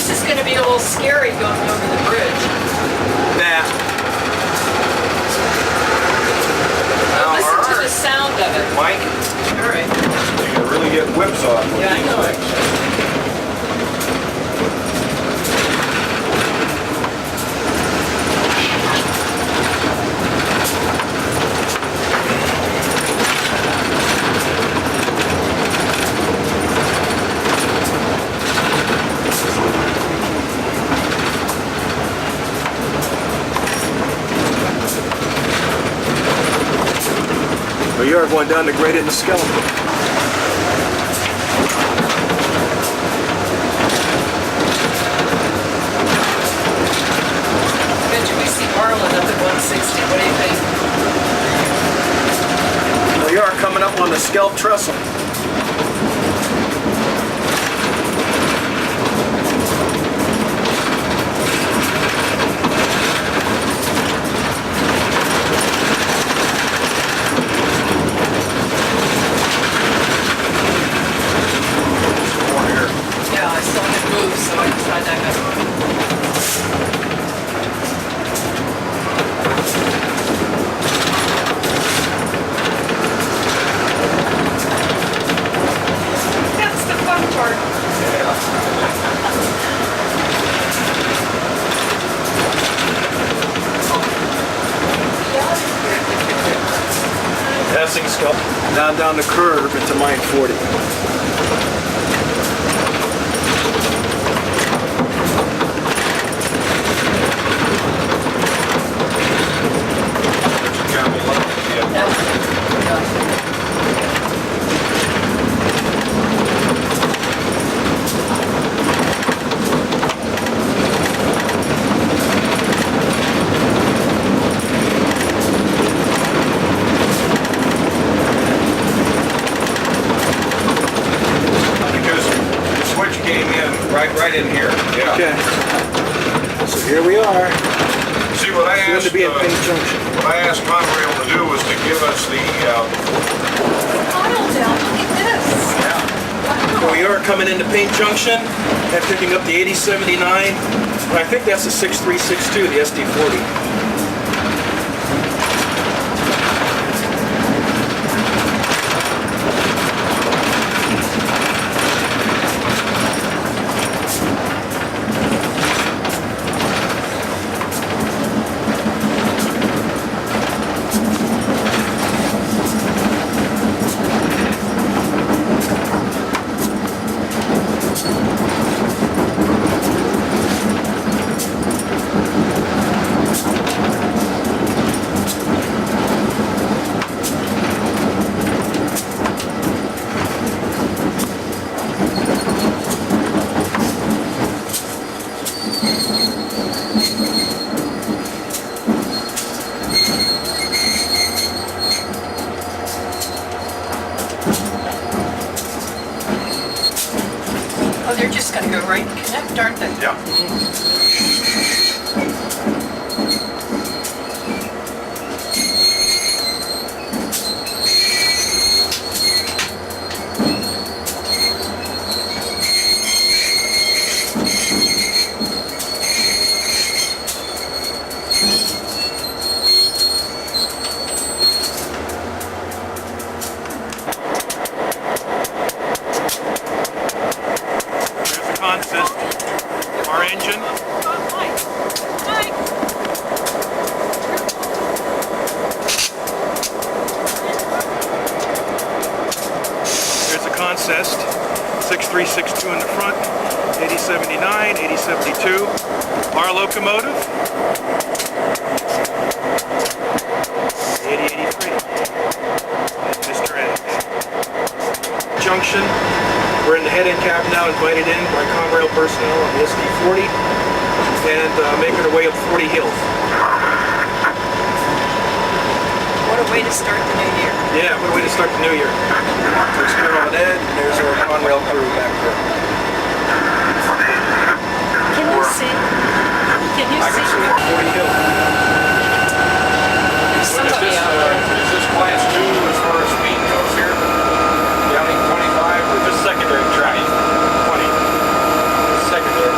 This is going to be a little scary going over the bridge. Nah. Listen to the sound of it. Mike? All right. You can really get whipsawed with Yeah, I these know. things. Well, you are going down the grade in the skeleton. Bet we see Marlin up at 160. What do you think? Well, you are coming up on the scalp trestle. Yeah, I saw him move, so I decided I got That's the fun part. Passing sculpt. Down the curve into line 40. Right in here. Yeah. Okay. So here we are. See, what I Soon asked, to be at Pink Junction. what I asked Conrail to do was to give us the File down. Look at this. So we are coming into Paint Junction and picking up the 8079. I think that's the 6362, the SD40. Oh, they're just going to go right and connect, aren't they? yeah. Consist, our engine. Mike. Mike. There's a consist, 6362 in the front, 8079, 8072. Our locomotive, 8083. Mr. Ed. Junction. We're in the head-end cab now, invited in by Conrail personnel on the SD40, and making our way up 40 Hill. What a way to start the new year. Yeah, what a way to start the new year. There's Carol and Ed, and there's our Conrail crew back there. Can you see? Can you I can see it, 40 Hill. There's somebody out there. Is this class 2 as far as speed goes here? Counting 25 or just secondary track? 20. Secondary.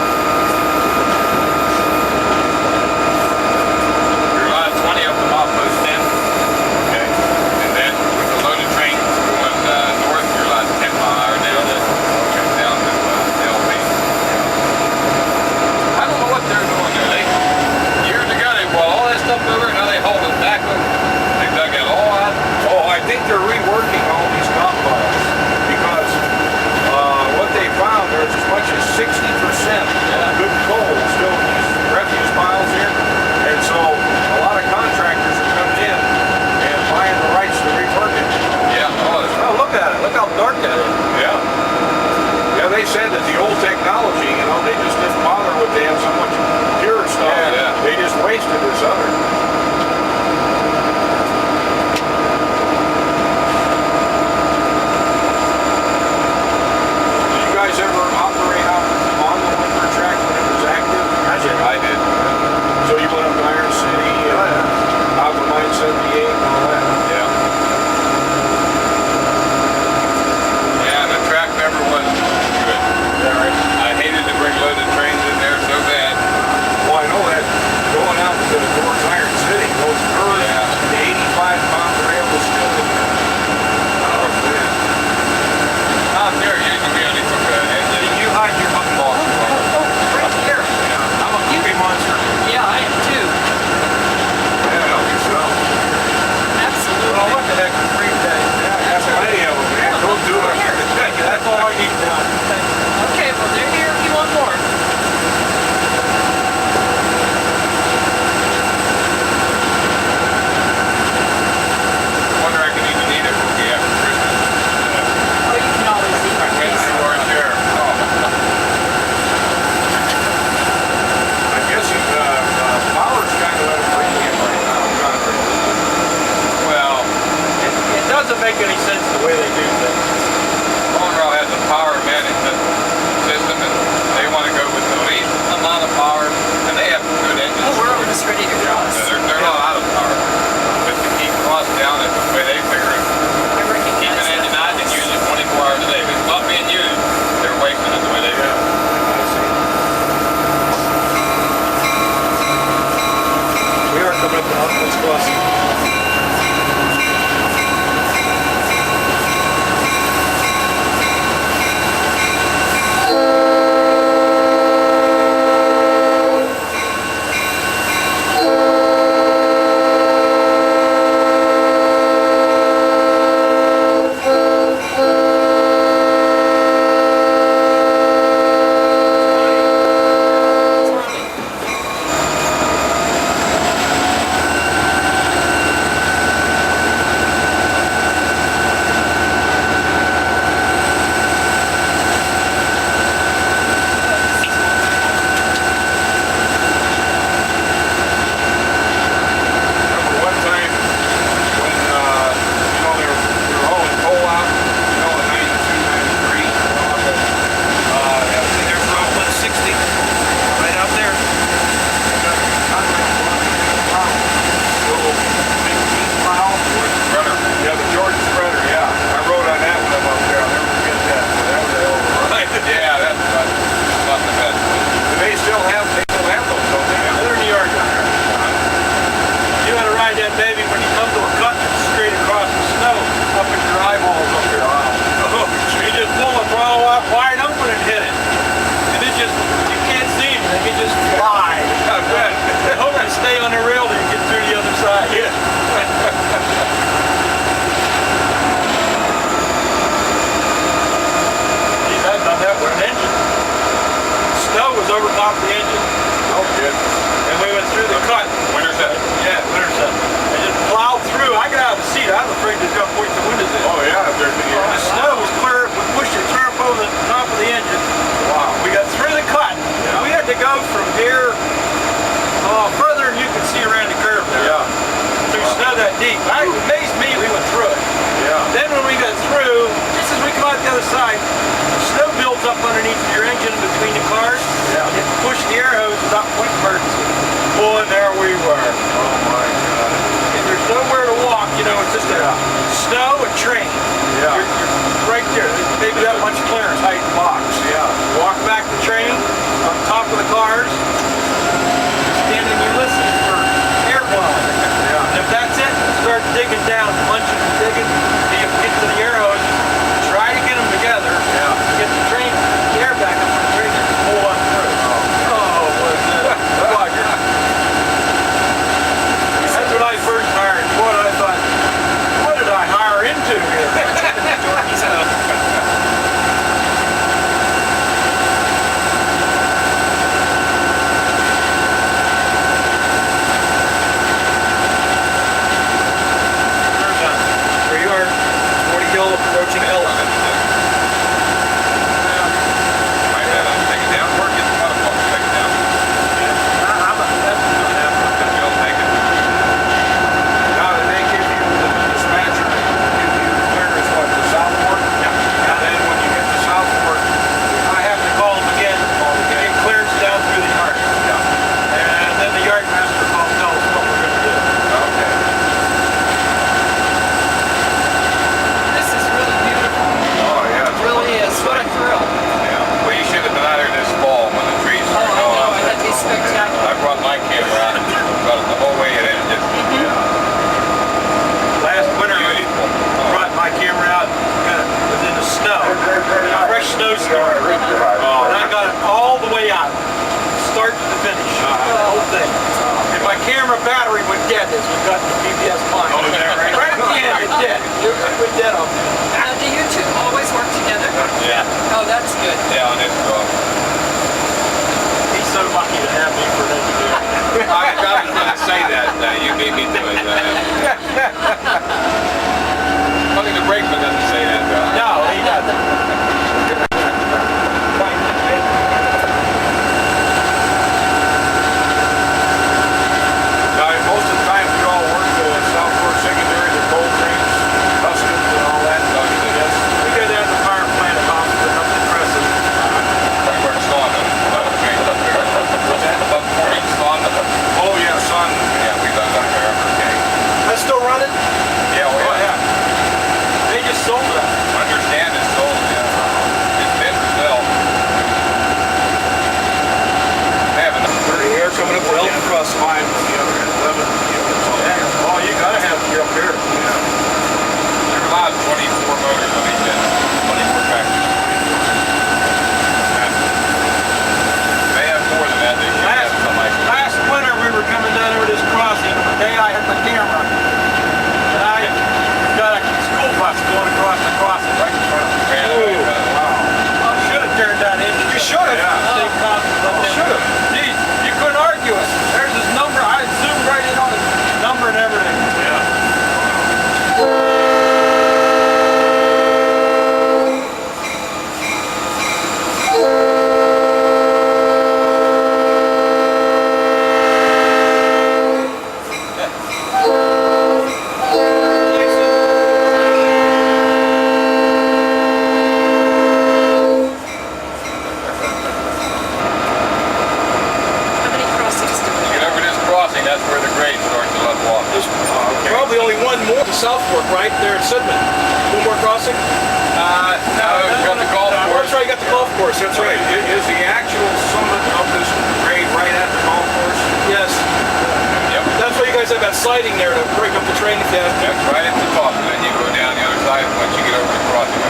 over top of the engine. Oh, good. And we went through the cut. Winter's set. Yeah, winter set. And just plowed through. I got out of the seat. I was afraid to jump point the windows in. Oh, yeah, if there's any. The snow was clear. We pushed it clear up over the top of the engine. Wow. We got through the cut. Yeah. We had to go from here further than you can see around the curve there. Yeah. Through snow that deep. It amazed me we went through it. Yeah. Then when we got through, just as we come out the other side, the snow builds up underneath your engine between the cars. Yeah. You push the air hose without quick emergency. Boy, and there we were. Oh, my God. And there's nowhere to walk, you know, it's just a snow and train. Yeah. You're right there. Maybe that much clearance, height box. Yeah. Walk back the train on top of the cars. Standing there listening for air blowing. Yeah. And if that's it, start digging down, punching and digging till you get to the air hose. Try to get them together. Yeah. Get the train, the air back up on the train and pull on through. Oh, was that a bugger. That's when I first hired. Boy, I thought, what did I hire into here? There you are, 40 hill approaching L. My bad, I'm taking down. Work it. Motherfucker, take it down. You'll take it. Now, did they give you, the dispatcher, give you clearance, what, to Southport? Yeah. And then when you get to Southport, I have to call them again to get clearance down through the yard. And then the yard master will tell us what we're going to do. okay. This is really beautiful. Oh, yeah. It really is. What a thrill. Yeah. Well, you should have been out here this fall when the trees Oh, I started know. going. That'd be spectacular. I brought my camera out, got it the whole way it ended. Last winter, I Beautiful. brought my camera out, it was in the snow, a fresh snowstorm. And I got it all the way out, start to finish, the whole thing. And my camera battery went dead as we got the GPS line. Oh, is that right? Right at the end, it did. It went dead on me. Now, do you two always work together? Yeah. Oh, that's good. Yeah, and it's He's so lucky to have me for an engineer. I was going to say that. You beat me to it. Funny the brakeman doesn't say that, though. No, he doesn't. Now, most of the time, you all work South For Secondary, the coal trains, customs, and all that. So you Yes, we go down to the power plant at Austin, up to Crescent. where it's on them. Was that above 40 on them? Oh, yeah, son. Yeah, we done that there. Okay. That's still running? Yeah, well, Oh, yeah. They just sold it. understand it's sold, yeah. It's been for sale. They have enough. We are coming up to L Cross. 5 on the other end, 11 units on there. Oh, you gotta have it up here. They're allowed 24 motors on each end, 24 tractors. They have more than that, they should have something like that. Last winter we were coming down over this crossing. The day I had my camera, and I got a school bus going across the crossing right in front of me. I should have turned that in. You should have. State cops should have. Geez, you couldn't argue it. There's his number. I zoomed right in on his number and everything. How many crossings do we Get have? over this crossing, that's where the grade starts to level off. There's probably only one more to South Fork, right there in Sidman. One more crossing? Now we've got the golf That's course. right, you got the golf course, that's right. Is the actual summit of this grade right at the golf course? Yes. Yep. That's why you guys have that sliding there to break up the train if you have to. That's right at the top, and then you go down the other side once you get over the crossing.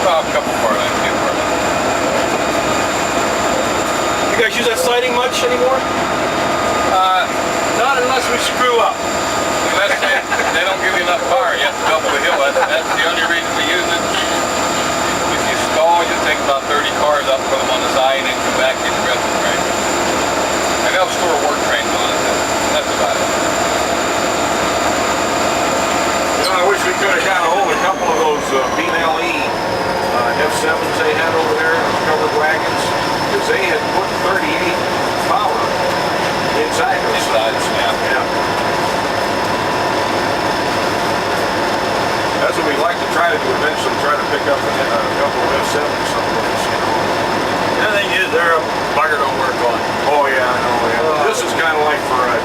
Well, a couple far lengths, get far lengths. You guys use that sliding much anymore? Not unless we screw up. Unless they don't give you enough power, you have to double the hill. That's the only reason we use it. If you stall, you take about 30 cars up, put them on the side, and come back, get the rest of the train. put 38 power inside those. Inside, yeah. Yeah. That's what we like to try to do eventually, try to pick up a couple of F70s someplace, you know. The other thing is, they're a bugger don't work on. Oh yeah, I know, yeah. This is kind of like for a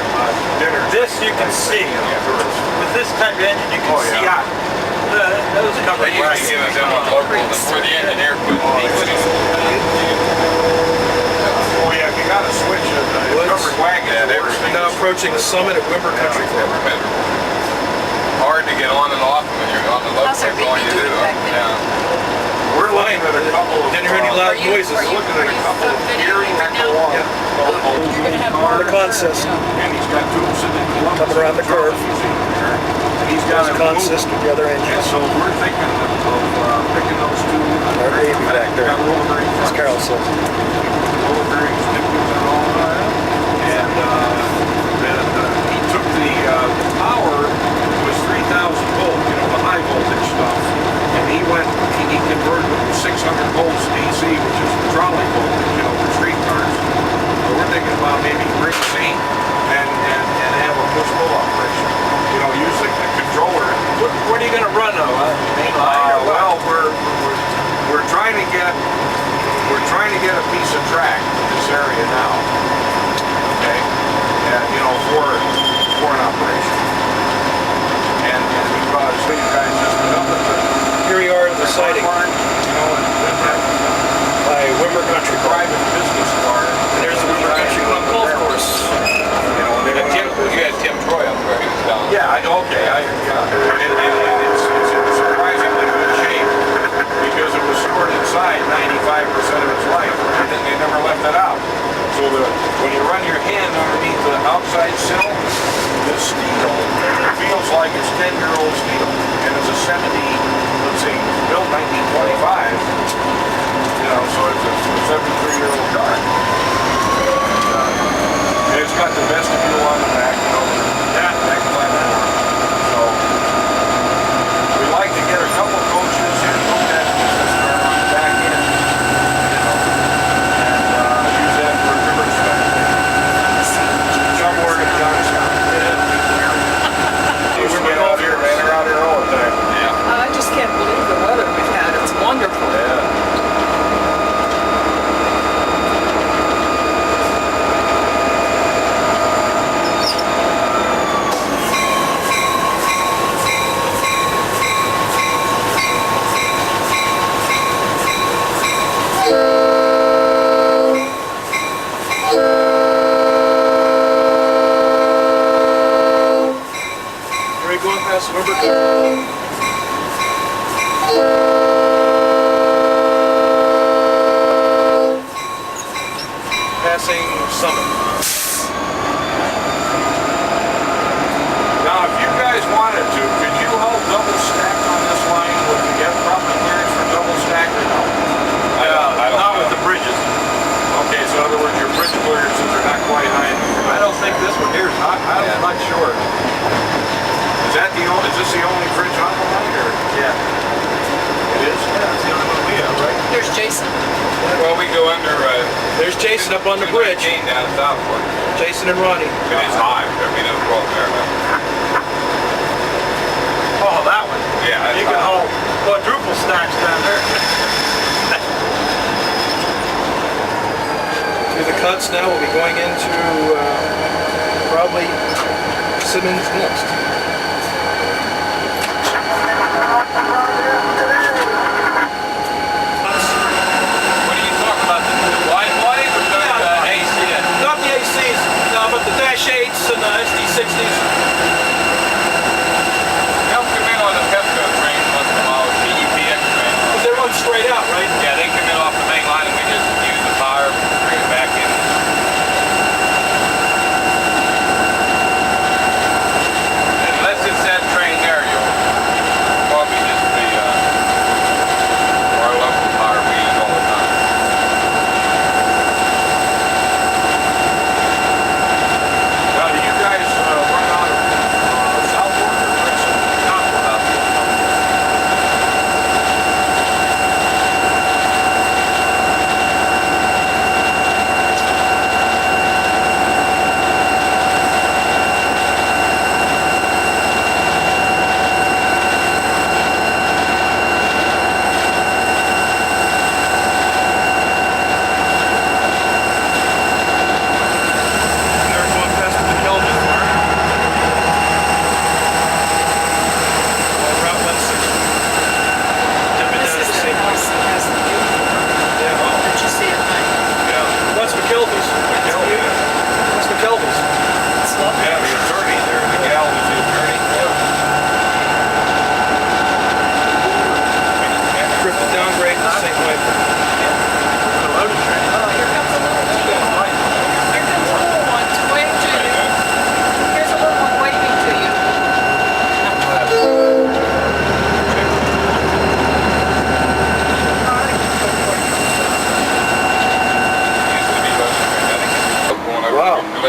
dinner. This you can see. With this type of engine, you can Oh, yeah. see out. Those are covered They used to give us them on local before the engineer put these. Oh yeah, if you got to switch a covered wagon. Yeah, they were Now approaching the summit at Windber Country Club. Hard to get on and off when you're on the local. How's our That's all you baby do. doing back there? Yeah. We're looking at a couple of. Didn't hear any loud noises. We're looking at a couple of Erie right now? Echo You're gonna have On the consist. and he's got tubes in Columbus. Coming around the curve. And he's got There's a a consist with the other And engines. so we're thinking of picking those two. Our baby back there. Got roller bearings. As Carol says. Roller bearings, nipples and all that. And he took the power was 3,000 volt, you know, the high voltage stuff. And he converted it to 600 volts DC, which is the trolley voltage, you know, for street cars. So we're thinking about maybe bring St. and have a push-pull operation. You know, using the controller. What are you going to run though? Main line or what? Well, we're trying to get a piece of track in this area now. Okay, and you know, for an operation. And because so you guys just went up at the Here we are at the sighting you know, and that by Windber Country Club. private business car. And there's the Windber Country Club golf course. You know, they went out You had Tim Troy up there. He was down. Yeah, and it's in surprisingly good shape because it was stored inside 95% of its life. They never left it out. So when you run your hand underneath the outside sill, the steel feels like it's 10-year-old steel. And it's a 70, built 1925. You know, so it's a 73-year-old car. And it's got the vestibule on the back, you know, that platform. So we like to get a couple coaches and put that business car on the back end, you know, and use that for a river stuff. Somewhere in Johnstown. Used to get out here, man, they're out here all the time. Yeah. I just can't believe the weather we've had. It's wonderful. Yeah. Are we going past Windber Country Club? Passing Summit. Now, if you guys wanted to, could you hold double stack on this line? Would you get proper clearance for double stack or no? I don't know. Not with the bridges. Okay, so in other words, your bridge clearances are not quite high enough. I don't think this one here is not. I'm not sure. Is this the only bridge on the line, or? Yeah. It is? Yeah, it's the only one we have, right? Here's Jason. Well, we go under. There's Jason up on the bridge. Down at Southport. Jason and Ronnie. It is high. I mean, it's well there. Oh, that one. Yeah, that's You can high. hold quadruple stacks down there. Through the cuts now, we'll be going into probably Simmons next. What are you talking about? The wide bodies or the AC? Not the ACs, no, but the Dash 8s and the SD60s. They'll come in on the Pepco train once in a while, PEPX train. Because they run straight out, right? Yeah, they come in off the main line and we just use the power, bring it back in. And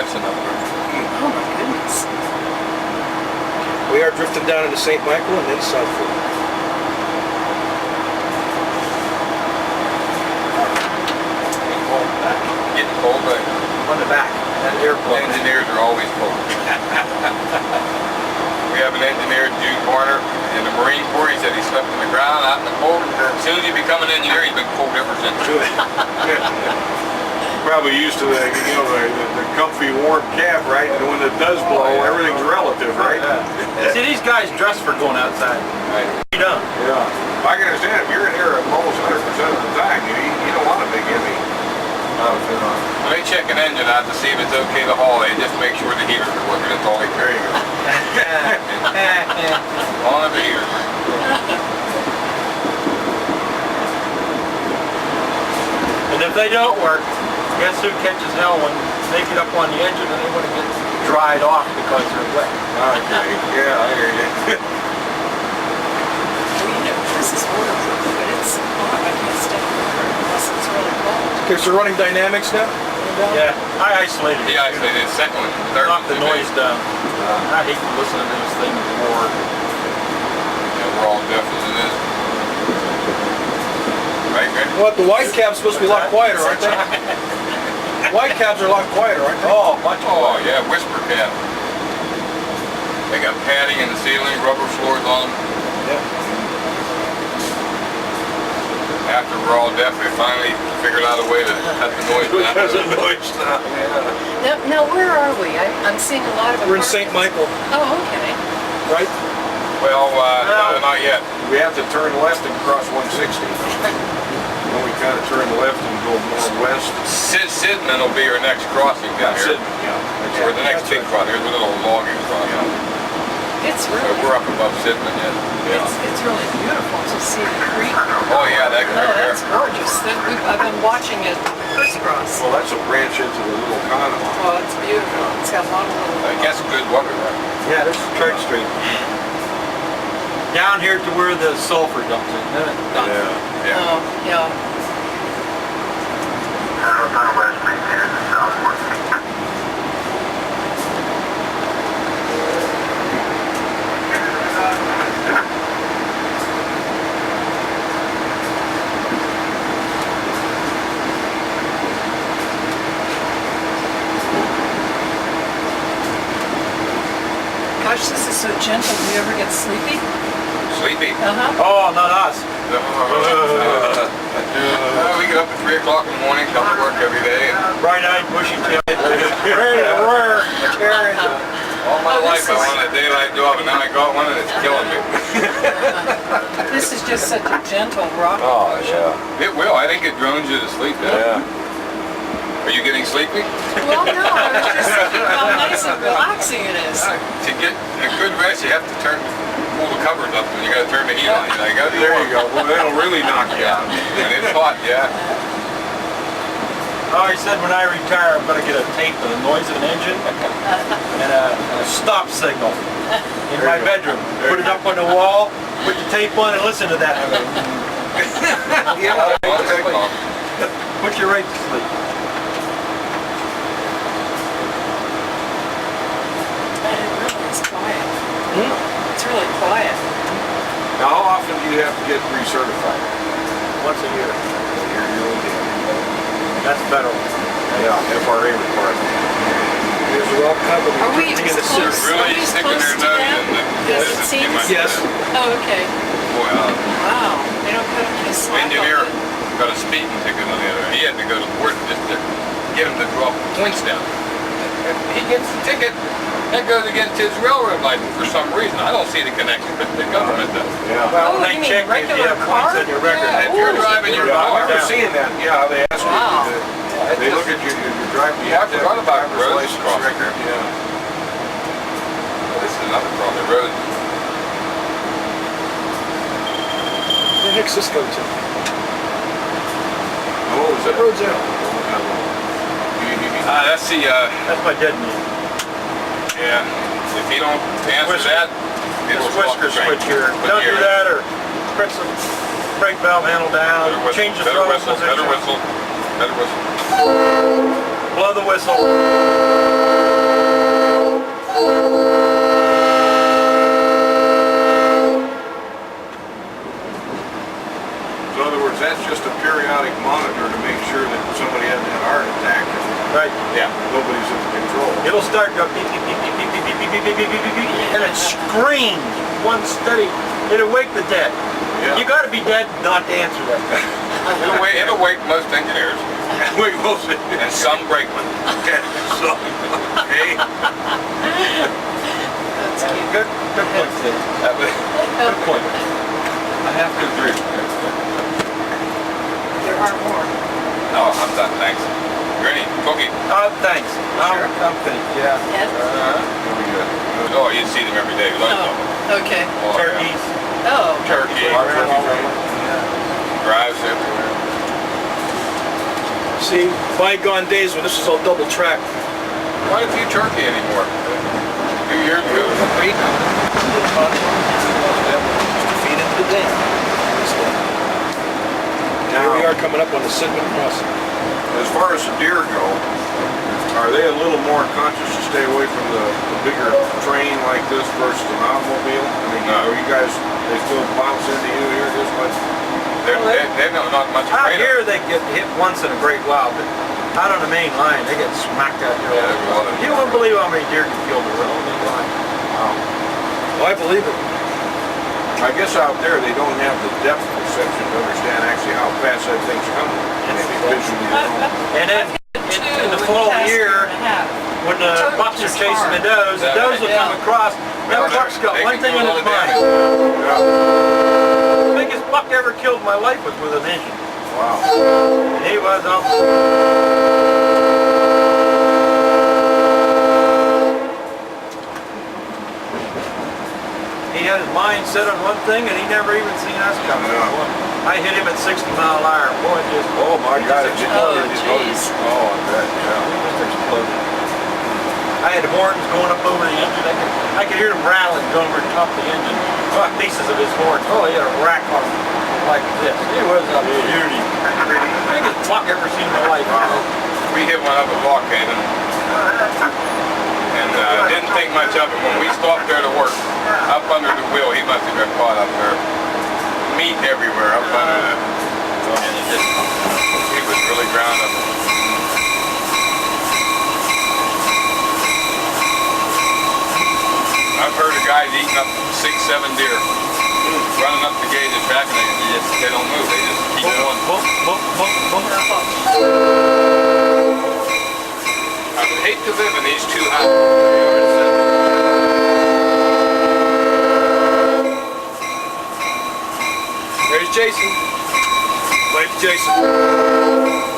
fixing up there. Oh my goodness. We are drifting down into St. Michael and then South Fork. Getting cold, but On the back, that airplane. engineers are always cold. We have an engineer, Jude Warner, in the Marine Corps. He said he slept in the ground out in the cold. As soon as you become an engineer, he's been cold ever since. Probably used to the, you know, the comfy warm cab, right? And when it does blow, everything's relative, right? See, these guys dress for going outside. Right. You don't. Yeah. I can understand if you're in here almost 100% of the time, you don't want a big heavy outfit on. When they check an engine out to see if it's okay to haul, they just make sure the heaters are working. That's all they care. On the heater. And if they don't work, guess who catches hell when they get up on the engine and they want to get dried off because they're wet? Okay, yeah, I hear you. Well, you know, this is waterproof, but it's hot. I can't step in there unless it's really cold. Okay, so running dynamics now? Yeah, I isolated. He isolated his second one, third Knock one. the noise down. I hate to listen to these things more. Yeah, we're all deaf as it is. Right, Greg? What, the wide cab's supposed to be a lot quieter, aren't they? Wide cabs are a lot quieter, aren't they? Oh, much Oh, more. yeah, whisper cab. They got padding in the ceiling, rubber floors on them. After we're all deaf, we finally figured out a way to cut the noise down. Because of noise stuff, yeah. Now where are we? I'm seeing a lot of We're in St. apartments. Michael, Oh, okay. right? Well, no, not yet. We have to turn left and cross 160. Then we kind of turn left and go more west. Sidman will be our next crossing down here. Yeah. Or the next big crossing. Here's a little logging crossing. It's So really, we're up above Sidman yet. Yeah. it's really beautiful to see the creek. Oh yeah, that Oh, right there. that's gorgeous. I've been watching it crisscross. Well, that's a branch into the little Conrail. Oh, it's beautiful. It's got a lot of I little. guess good weather there. Yeah, this is Church Street. Down here to where the sulfur dumps in, isn't it? Yeah. Oh, yeah. Gosh, this is so gentle. Do you ever get sleepy? Sleepy. Uh-huh. Oh, not us. We get up at 3 o'clock in the morning, come to work every day. And Bright-eyed, bushy tailed. Ready to roar. all my Oh, life this I is- wanted a daylight job, and now I got one and it's killing me. This is just such a gentle rock. Oh, yeah. It will. I think it drones you to sleep. Yeah. Are you getting sleepy? Well, no, I was just thinking how nice and relaxing it is. To get a good rest, you have to pull the covers up, and you got to turn the heat on. You got to be There warm. you go. Well, that'll really knock you out. And it's hot, yeah. Oh, he said when I retire, I'm going to get a tape of the noise of an engine and a stop signal in my bedroom. Put it up on the wall, put the tape on, and listen to that. Yeah. Put you right to sleep. And it really is quiet. It's really quiet. Now, how often do you have to get recertified? Once a year. You're That's federal. Yeah, FRA requirement. Here's the rock cover. Are we Drifting as into close, Sidman. are Really we as sticking close their to nose them in the as it business too seems? much. Yes. Oh, okay. Boy, Wow. They don't put them in a slap engineer on it. got a speeding ticket on the other end. He had to go to court just to get him to drop points down. And he gets the ticket. That goes against his railroad license for some reason. I don't see the connection, but the government does. Yeah. Well, Oh, they you mean check if you regular have points car? on your record. Yeah, if you're driving your Yeah, I car. remember seeing that. Yeah, they asked Wow. you to, they look at you, you're driving. Yeah, I forgot about driver's roads license across record. there. Yeah. This is another problem. The road. Where the heck's this go to? Oh, is That that road's out. That's the, That's my dead knee. yeah. If you don't answer Whisker. that, This it'll whisker stop the train. switch here. But Don't do you're- that or press the brake valve handle down, Better whistle, change the better throttle whistle, position. better whistle, better whistle. Blow the whistle. Right. Yeah. Nobody's in control. It'll start go beep, beep, beep, beep, beep, beep, beep, beep, beep, beep, beep, beep, beep, and it screams one steady. It'll wake the dead. Yeah. You got to be dead not to answer that. It'll wake most engineers Wait, we'll see. and some brakemen. So, hey, That's cute. Good point, Sid. Good point. I have to agree. There are more. No, I'm done, thanks. Ready? Cookie. Thanks. I'm finished. Yeah. Yes? we good. Oh, you see them every day. Lunch them. Oh, okay. Oh, yeah. Turkeys. Oh. Turkey. Drives everywhere. See, bygone days when this was all double tracked. Quite a few turkey anymore. A few years ago. Feed into the dam. Now here we are coming up on the Sidman crossing. As far as the deer go, are they a little more conscious to stay away from the bigger train like this versus an automobile? I mean, No. are you guys, they still bounce into you here this much? They're not much Out afraid here of it. they get hit once in a great while, but out on the main line they get smacked out here. Yeah, there's a lot of them. You wouldn't believe how many deer get killed around the main line. Well, I believe it. I guess out there they don't have the depth perception to understand actually how fast that thing's coming. Maybe visually they don't. And then in the fall year, when the bucks are chasing the does will come across. That buck's got one thing in his mind. The biggest buck ever killed in my life was with an engine. Wow. And he was up. He had his mind set on one thing and he never even seen us coming. Yeah. I hit him at 60-mile-an-hour. Boy, it just, Oh my God. just Oh, exploded. jeez. Oh, I bet, yeah. It just exploded. I had the horns going up over the engine. I could hear them rattling going over the top of the engine. Oh, pieces of his horns. Oh, he had a rack on him like this. It was a beauty. Biggest buck ever seen in my life. We hit one up at Volcano and didn't think much of it. When we stopped there to work, up under the wheel, he must have got caught up there. Meat everywhere up under the... And he was really ground up. I've heard of guys eating up 6-7 deer, running up the gate and tracking it, and they don't move, they just keep going. Boom, boom, boom, boom. I would hate to live in these two houses. There's Jason. Wave to Jason.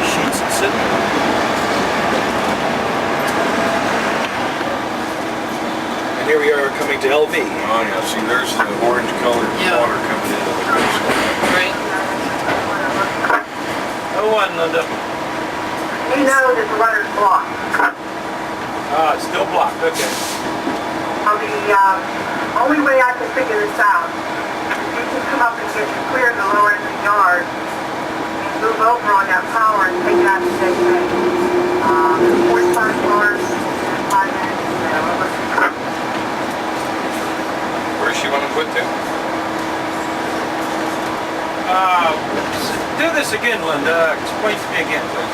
Sheets and sitting. And here we are coming to LV. Oh yeah, see there's the orange colored Yeah. water coming into the basement. Right. No one, Linda. He knows that the rudder's blocked. Ah, it's still blocked, okay. So the only way I can figure this out is you can come up and get clear the lower end of the yard and move over on that power and take it out to JK. 45 yards and 5 minutes. Where's she want to put to? Do this again, Linda. Explain to me again, please.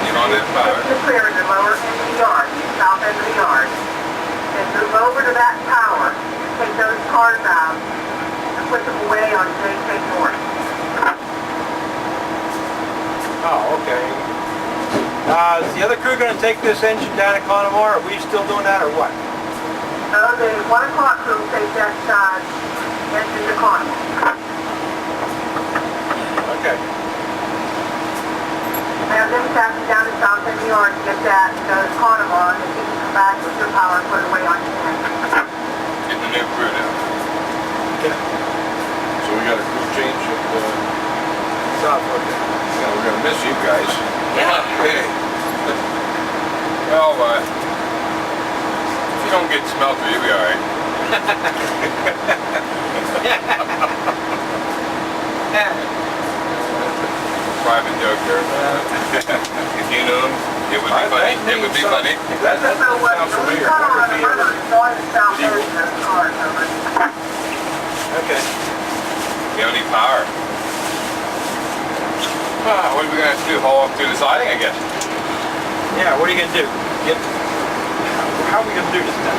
You on that power? Take the clear in the lower end of the yard, the south end of the yard, and move over to that tower, take those cars out, and put them away on JK North. Oh, okay. Is the other crew going to take this engine down to Connemara? Are we still doing that or what? So the 1 o'clock crew takes that engine to Connemara. Okay. Have them tap it down to south end of the yard to get that, go to Connemara, and then you can come back with your power and put it away on your end. Getting the new crew down. So we got a crew change at Southwood. yeah, we're gonna miss you guys. Yeah. Hey. Well, if you don't get smelter, you'll be alright. Private joke there. You know him? It would be funny. It would be funny. That So what, sounds when we familiar. come on What the would be road, it's on the south end of the car, over. Okay. You don't need power. What are we gonna have to do? Haul up through the siding, I guess. Yeah, what are you gonna do? How are we gonna do this now?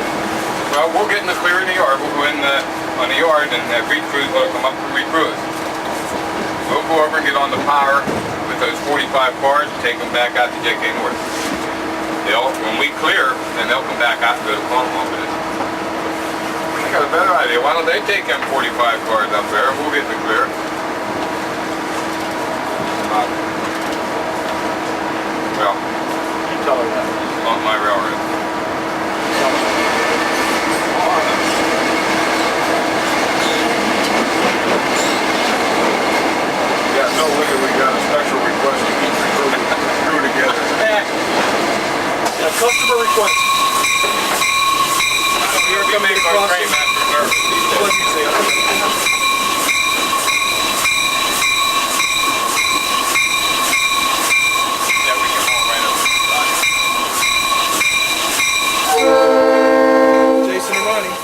Well, we'll get in the clear in the yard. We'll go in on the yard, and that reed crew's gonna come up and recrew it. We'll go over and get on the power with those 45 cars and take them back out to JK North. When we clear, then they'll come back out and go to Conrail with it. I got a better idea. Why don't they take them 45 cars up there? We'll get the clear. Well, You tell her that. on my railroad. Yeah, no wonder we got a special request to keep the crew together. A customer request. You're gonna make our train master nervous these days. Yeah, we can haul right up the side. Jason and Ronnie.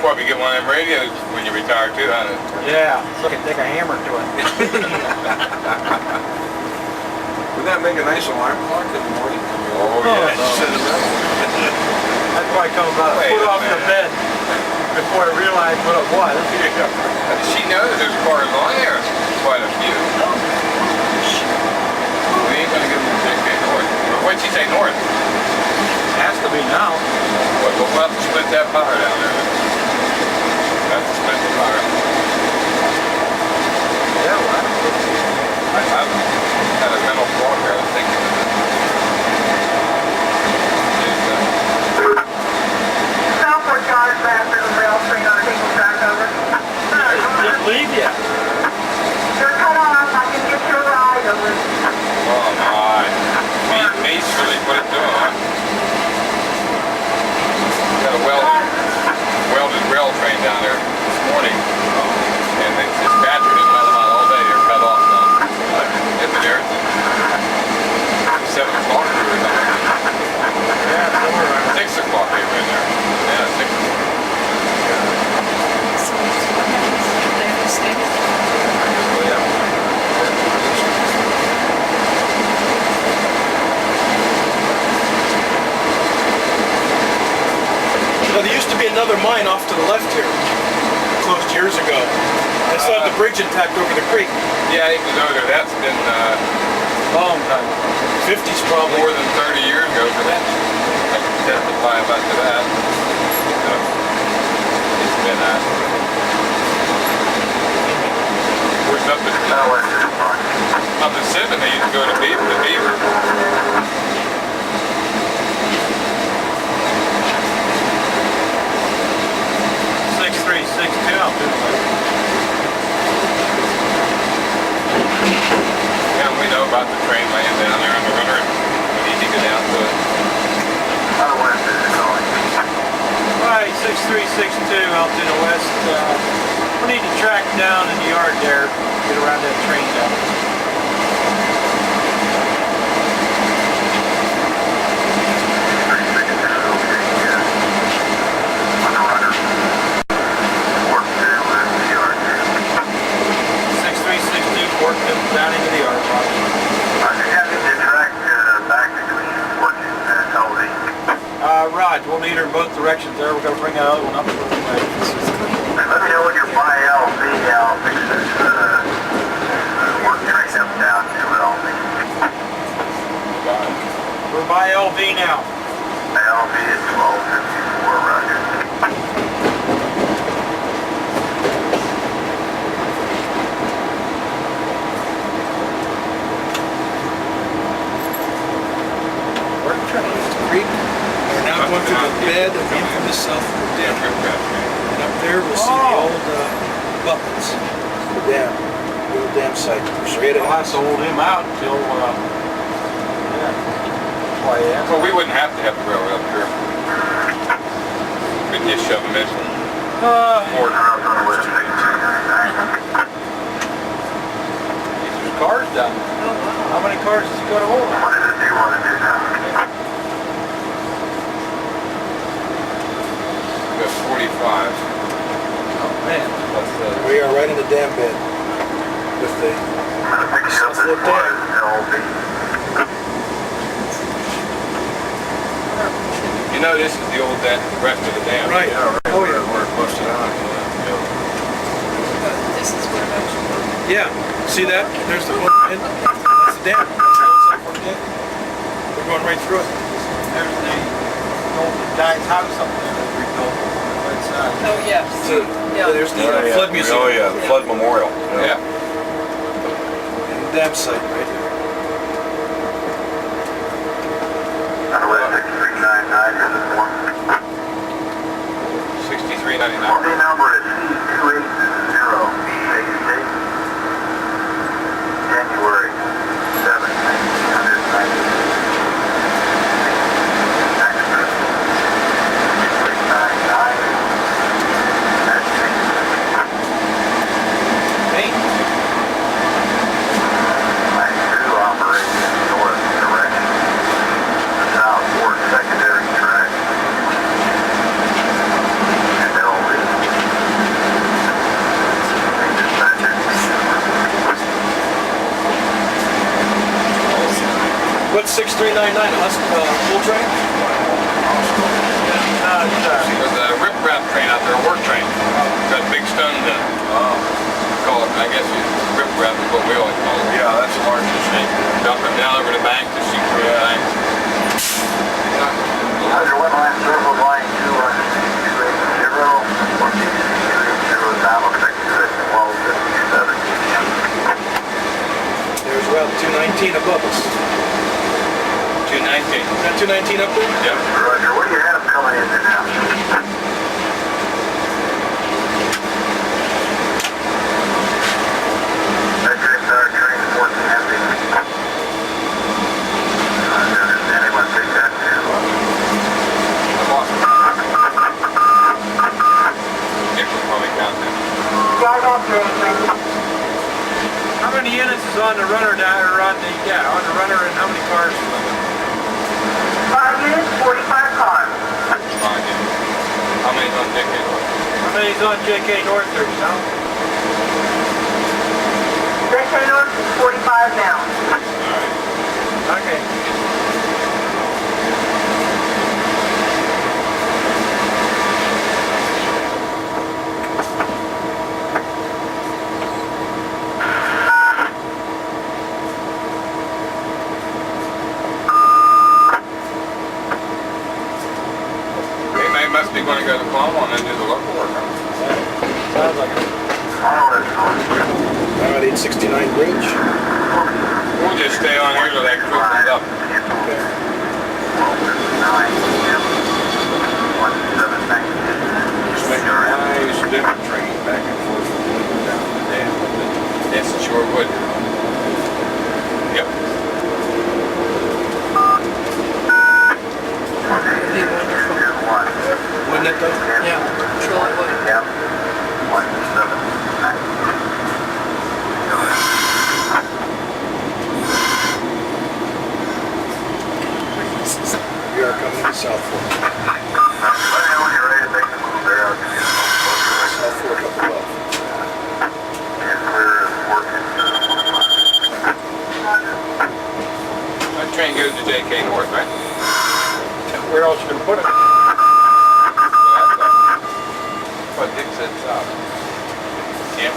Probably get one of them radios when you retire too, huh? Yeah, so I can take a hammer to it. Wouldn't that make a nice alarm clock in the morning? Oh, yes. I'd probably come about a Wait foot a off the minute. bed before I realized what it was. Does she know that there's cars on there? Quite a few. We ain't gonna get them to JK North. What'd she say, north? Has to be now. We'll have to split that power down there. We'll have to split the power. Yeah, well, I've had a mental block here. I was thinking of it. Southward Yard, faster than rail train on a nickel track over. didn't leave yet. You're cut off, I can get you a ride over. Oh my. Mace really put it to him, huh? Got a welded rail train down there this morning. And the dispatcher didn't let them out all day. They're cut off now. They've been there since 7 o'clock we were done. Yeah, somewhere around. 6 o'clock they were in there. Yeah, 6 o'clock. So what happens if they understand it? Oh, yeah. Now, there used to be another mine off to the left here, closed years ago. They still have the bridge intact over the creek. Yeah, it was over there. That's been Long time. 50s probably. more than 30 years ago for that. I can testify about to that. It's been of course, up at 7, they used to go to Beaver. 6362, I'll do it. Yeah, we know about the train laying down there on the river, and we need to get down to it. Right, 6362 out to the west. We need to track down in the yard there, get around that train down. Work them down into the yard. Raj, we'll need her in both directions there. We're going to bring that other one up a little bit. Let me know when your VESCO fixes work train up down to LV. We're by LV now. LV is 1254, Roger. Creek. We're now going through the bed of the infamous South For Dam. And up there we'll see the old buckets. The dam. The old dam site, straight Well, I ahead. sold him out until, yeah. That's why I asked. Well, we wouldn't have to have the railroad up here. We'd just shove them in. Or There's cars down there. Oh, wow. How many cars does he got to hold on? we got 45. Oh, man. We are right in the dam bed with the South Fork Dam. You know, this is the old rest of the dam. Right. Oh, yeah. Where it busted out. This is where it actually. Yeah, see that? There's the one, and that's the dam. That's the old South Fork Dam. We're going right through it. There's the old guy's house up there that rebuilt on the right side. Oh, yes. So, Yeah. there's the flood museum. Oh, yeah, the flood memorial. Yeah. And the dam site right here. $63.99. The number is C280, January 7, 1990. Paint. Line 2 operates in the north direction. The South For Secondary track. What's 6399? Full train? There's a rip-rap train out there, a work train. Got big stones in it. Call it, I guess rip-rap is what we always call it. Yeah, that's large and shape. Dumping down over the bank to see through the bank. Roger, one line circle, line 2 on C280, or C280, South Secondary, Walls 57. There's Route 219 above us. 219. Is that 219 up there? Yep. Roger, what do you have coming in there now? Metrics are train 14 empty. Anyone take that too? Nick will probably count that. Drive off train, please. How many units is on the runner down, or on the runner, and how many cars? 5 minutes, 45 cars. Fine, yeah. How many's on JK? How many's on JK North there, you know? JK North is 45 now. Alright. Okay. They must be going to go to Palm and then do the local work. Sounds like it. All right, 869 bridge. We'll just stay on here till that crew comes up. Just make a nice different train back and forth from Windber down to the dam. Yes, it sure would. Yep. It'd be wonderful. Wouldn't it though? Yeah, truly would. Yep. 179. We are coming to South Fork. Let me know when you're ready to make the move there. I'll give you a phone. South Fork up above. And clear is working. That train goes to JK North, right? Where else you gonna put it? What Dick said south. Yep.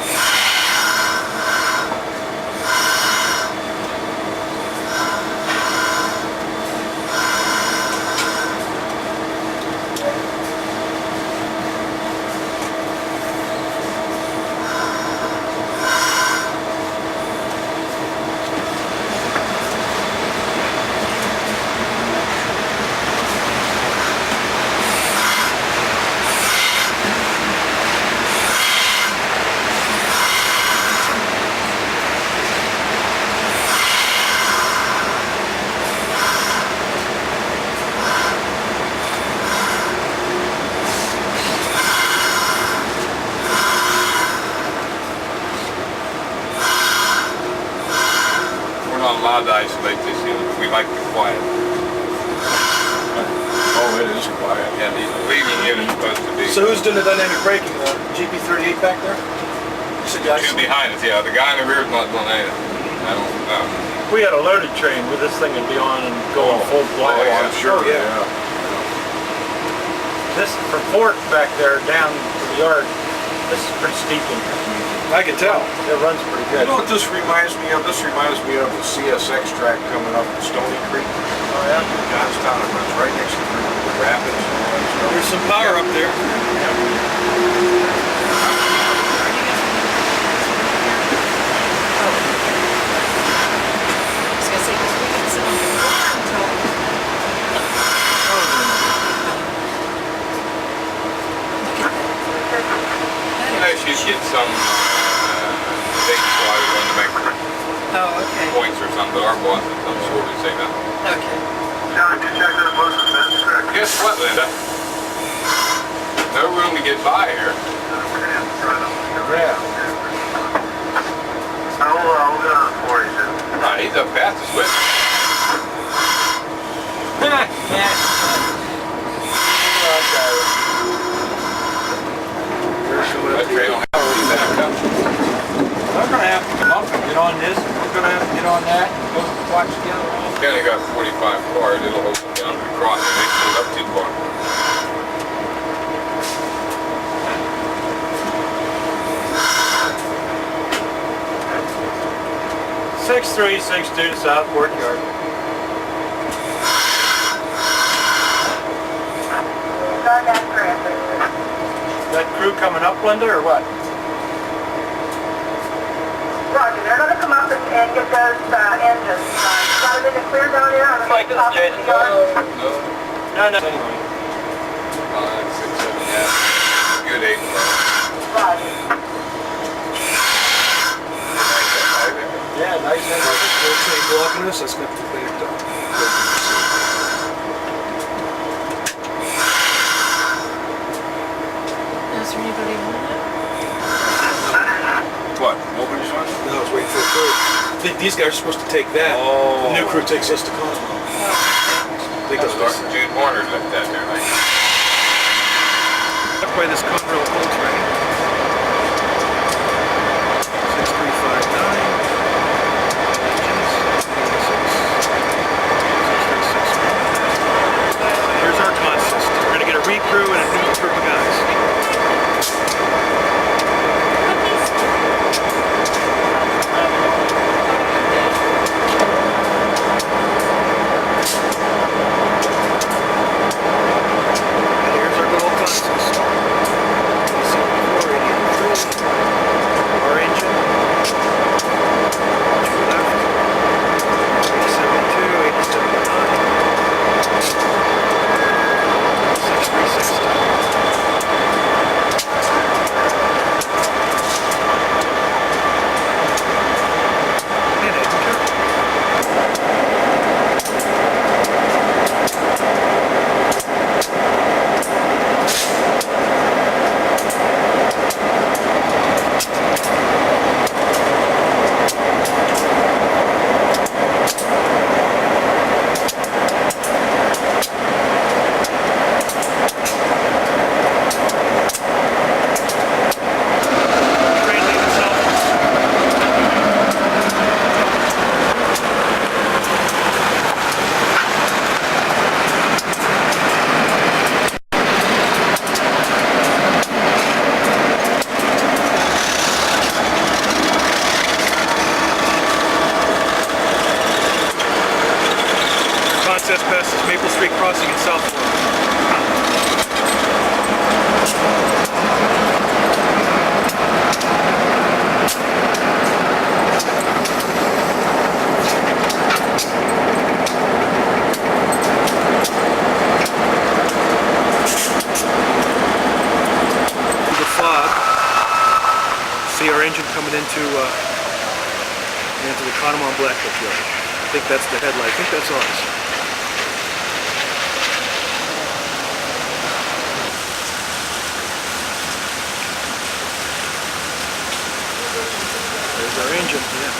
isolate this, you know, we like the quiet. Oh, it is quiet. Yeah, the leading unit's supposed to be. So who's doing the dynamic braking? The GP38 back there? You said guys. Two behind us, yeah. The guy in the rear is not doing anything. I don't know. If we had a loaded train with this thing would be on and going full blast. yeah. I'm sure, Oh, yeah. yeah. This from Fort back there down to the yard, this is pretty steep in here. I can tell. It runs pretty You good. know what this reminds me of? This reminds me of the CSX track coming up in Stony Creek. Oh yeah? Johnstown, it runs right next to the rapids and all that stuff. There's some power up there. I was gonna say, 'cause we can sit on the floor until You know, she'd get some dates while we wanted to make Oh, okay. points or something, but our boss is I'm sure would say no. Okay. John, did you check that most of the fence correct? Guess what, Linda? No room to get by here. Yeah. I'll go on for you, sir. He's up fast as whip. That train will have to be back up. We're gonna have to come up and get on this, we're gonna have to get on that, and go watch the other one. They only got 45 cars, it'll hold them down to the crossing, they pulled up too far. Six 362 South Courtyard. Start that traffic. That crew coming up, Linda, or what? Roger, they're gonna come up and get those engines. Got them in the clear down there on the Like this, top of the Jason. yard? No, No, no. Anyway. 5, 6, 7, yeah. Good 8. Roger. Yeah, nice and Okay, blocking this, that's got to be cleared up. Is there anybody on that? What? Nobody's on? No, I was waiting for a crew. These guys are supposed to take that. Oh. The new crew takes us to Conrail. They go Jude Warner left that there, like. up by this Conrail coal train. 6359. Here's our consist. We're gonna get a recrew and a new group of guys. And here's our good old consist. Our engine. To the left. 872, 879. 6360. And engine. Train leaving south. Contest passes Maple Street Crossing in Southport. Through the fog, see our engine coming into the Conemaugh Blacktop yard. I think that's the headlight. I think that's ours. There's our engine, yeah.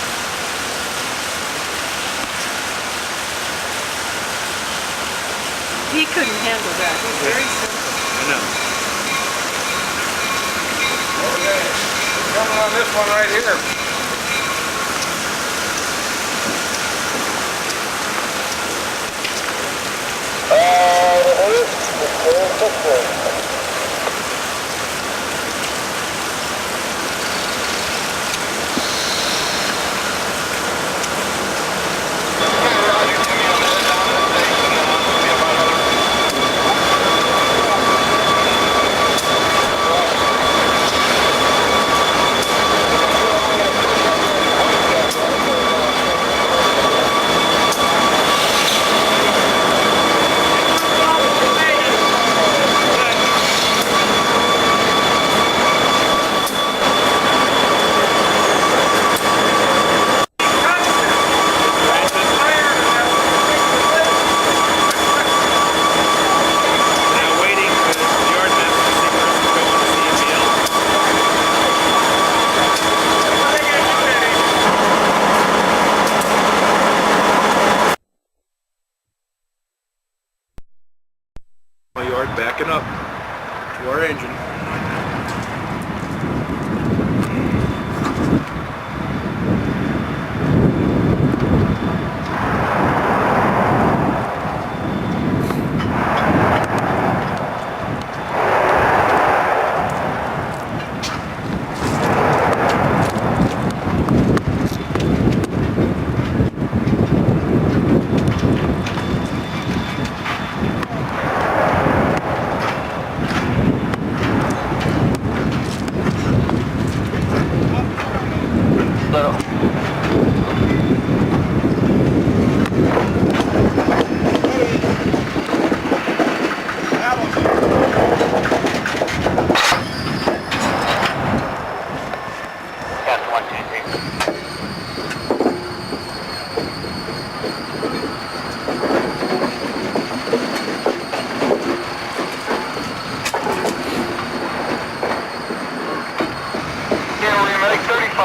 he couldn't handle that. He's very simple. I know. Okay, coming on this one right here. Now waiting for the yard master to see where it's going to C&BL. My yard backing up to our engine.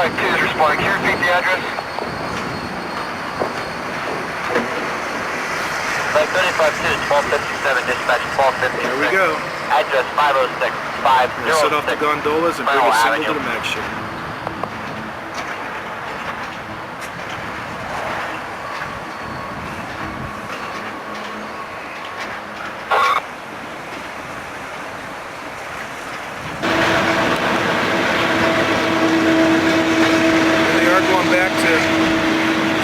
Responding. Can you repeat the address? Like 35-1257, dispatch 1256. There we go. Address 506 We'll set off the gondolas and bring a signal to the mag ship.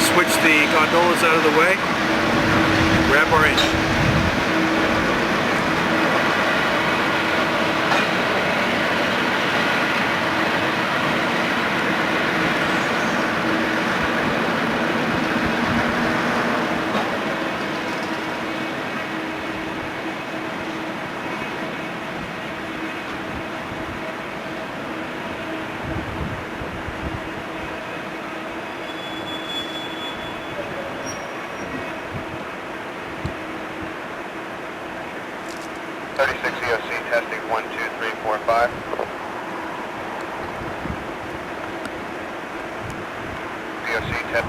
Switch the gondolas out of the way, grab our engine. EOC testing 1, 2, 3, 4, 5. EOC test.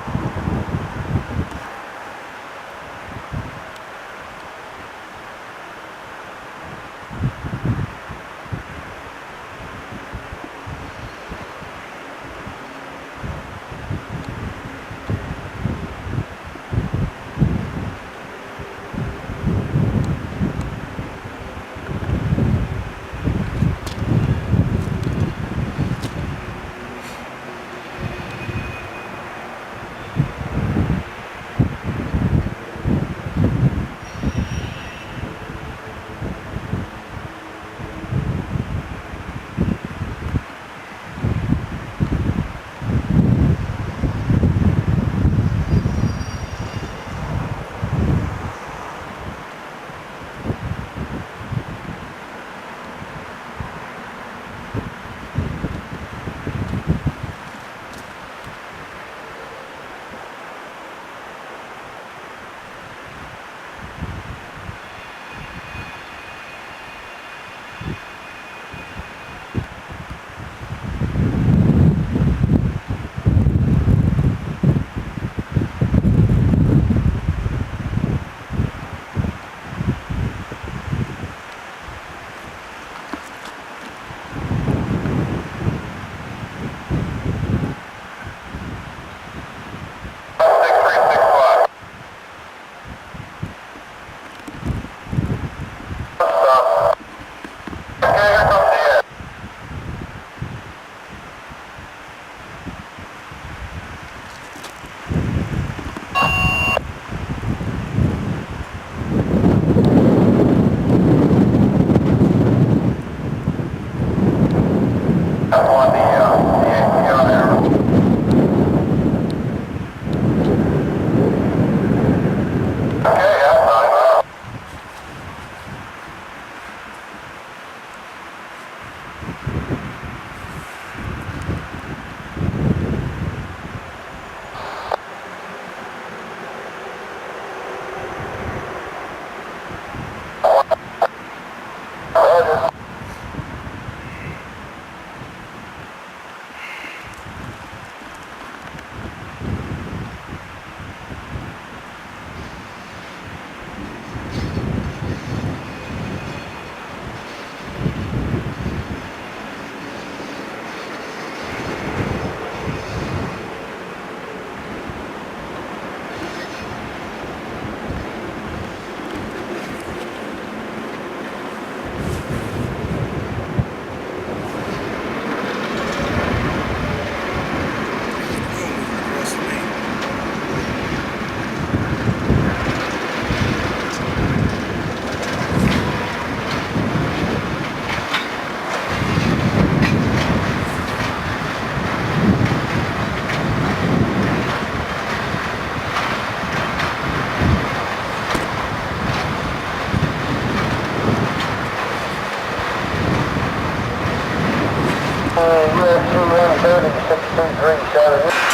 237.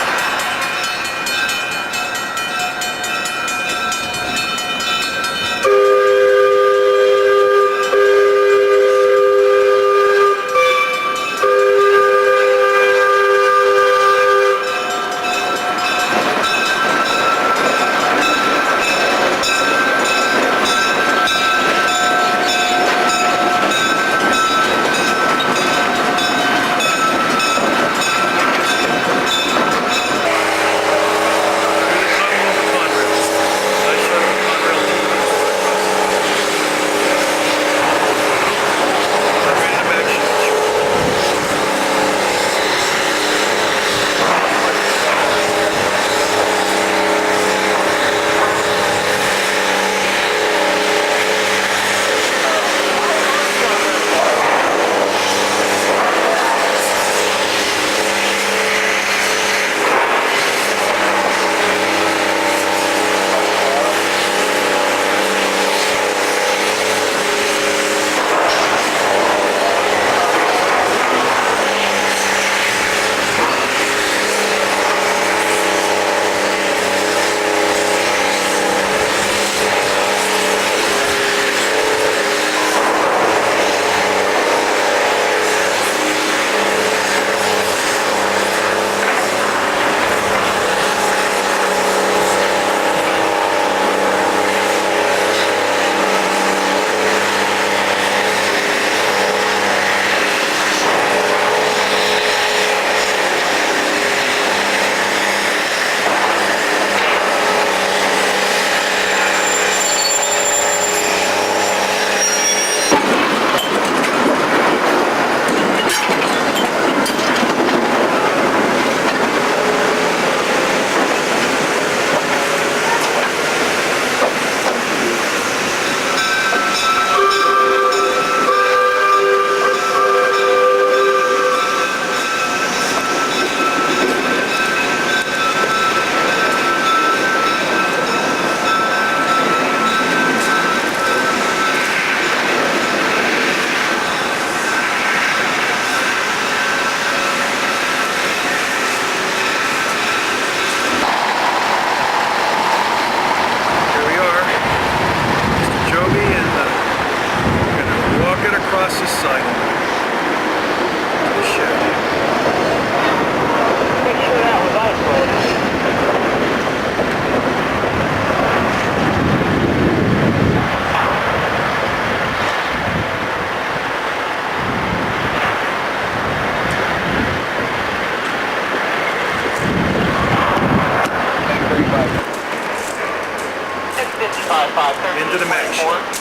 Into the mesh.